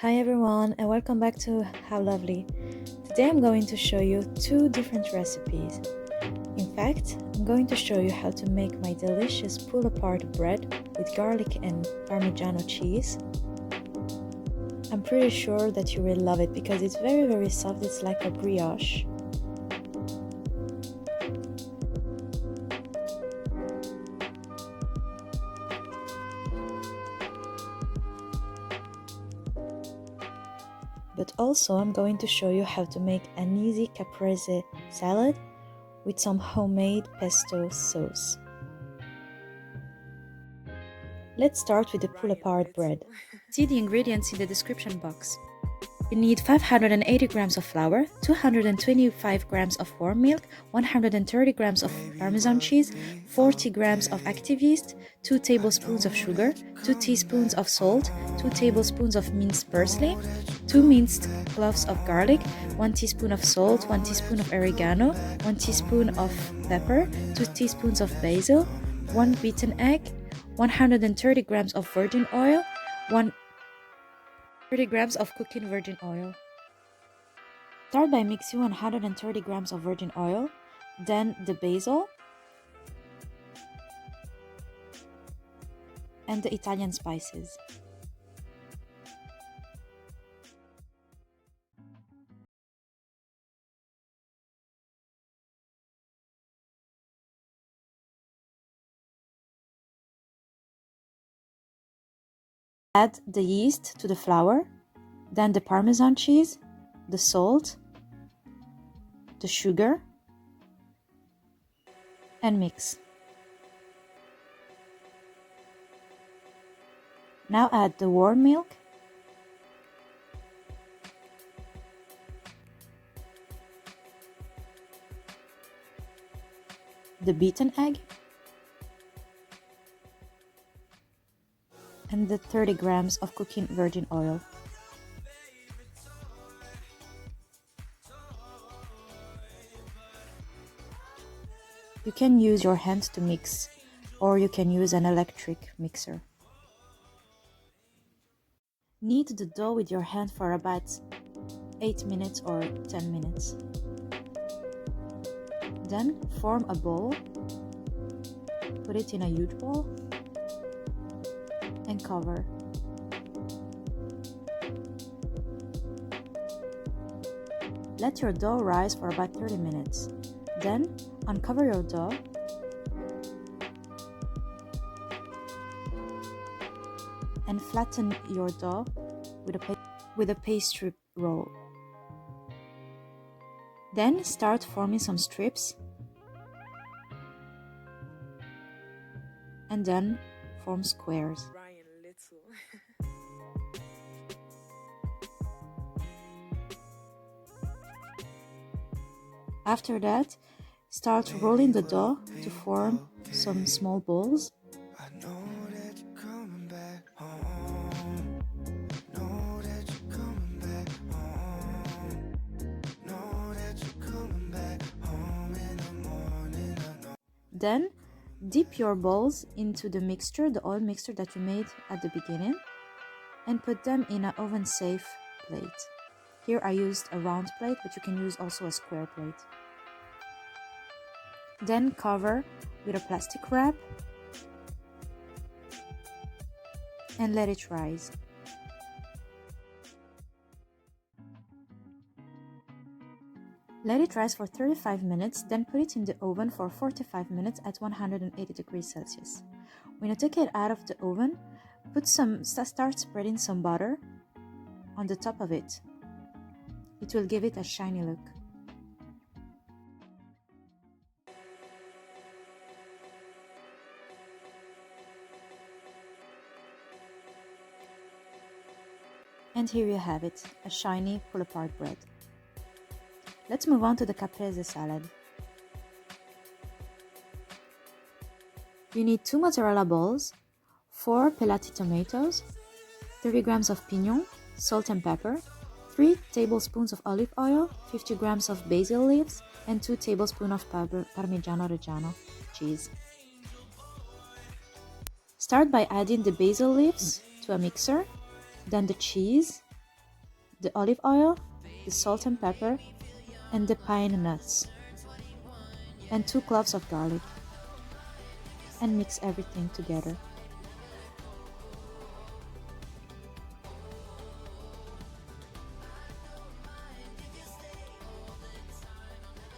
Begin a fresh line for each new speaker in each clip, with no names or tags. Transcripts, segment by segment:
Hi everyone and welcome back to How Lovely. Today I'm going to show you two different recipes. In fact, I'm going to show you how to make my delicious pull-apart bread with garlic and parmigiano cheese. I'm pretty sure that you will love it because it's very soft, it's like a brioche. But also I'm going to show you how to make an easy caprese salad with some homemade pesto sauce. Let's start with the pull-apart bread. See the ingredients in the description box. You need 580 grams of flour, 225 grams of warm milk, 130 grams of parmesan cheese, 40 grams of active yeast, 2 tablespoons of sugar, 2 teaspoons of salt, 2 tablespoons of minced parsley, 2 minced cloves of garlic, 1 teaspoon of salt, 1 teaspoon of oregano, 1 teaspoon of pepper, 2 teaspoons of basil, 1 beaten egg, 130 grams of virgin oil, 30 grams of cooking virgin oil. Start by mixing 130 grams of virgin oil, then the basil and the Italian spices. Add the yeast to the flour, then the parmesan cheese, the salt, the sugar, and mix. Now add the warm milk, the beaten egg, and the 30 grams of cooking virgin oil. You can use your hands to mix, or you can use an electric mixer. Knead the dough with your hand for about 8 minutes or 10 minutes. Then form a bowl, put it in a huge bowl, and cover. Let your dough rise for about 30 minutes. Then uncover your dough and flatten your dough with a pastry roll. Then start forming some strips and then form squares. After that, start rolling the dough to form some small balls. Then dip your balls into the mixture, the oil mixture that you made at the beginning, and put them in an oven-safe plate. Here I used a round plate, but you can use also a square plate. Then cover with a plastic wrap and let it rise. Let it rise for 35 minutes, then put it in the oven for 45 minutes at 180 degrees Celsius. When you take it out of the oven, start spreading some butter on the top of it. It will give it a shiny look. And here you have it, a shiny pull-apart bread. Let's move on to the caprese salad. You need 2 mozzarella balls, 4 pelati tomatoes, 30 grams of pinions, salt and pepper, 3 tablespoons of olive oil, 50 grams of basil leaves, and 2 tablespoons of parmigiano reggiano cheese. Start by adding the basil leaves to a mixer, then the cheese, the olive oil, the salt and pepper, and the pine nuts, and 2 cloves of garlic, and mix everything together.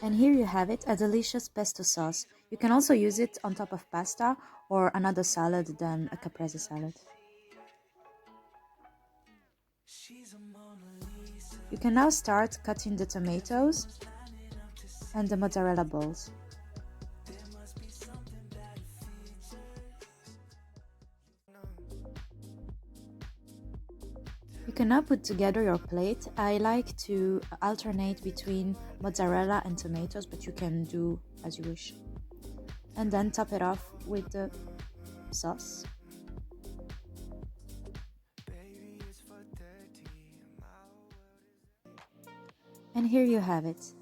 And here you have it, a delicious pesto sauce. You can also use it on top of pasta or another salad than a caprese salad. You can now start cutting the tomatoes and the mozzarella balls. You can now put together your plate. I like to alternate between mozzarella and tomatoes, but you can do as you wish. And then top it off with the sauce. And here you have it,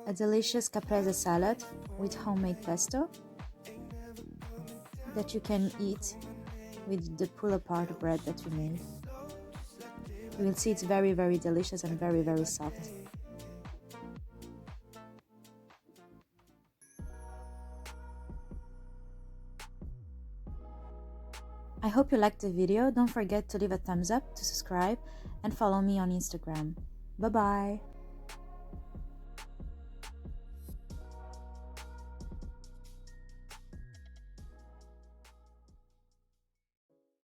a delicious caprese salad with homemade pesto that you can eat with the pull-apart bread that you made. You will see it's very, very delicious and very, very soft. I hope you liked the video. Don't forget to leave a thumbs up, to subscribe, and follow me on Instagram. Bye bye!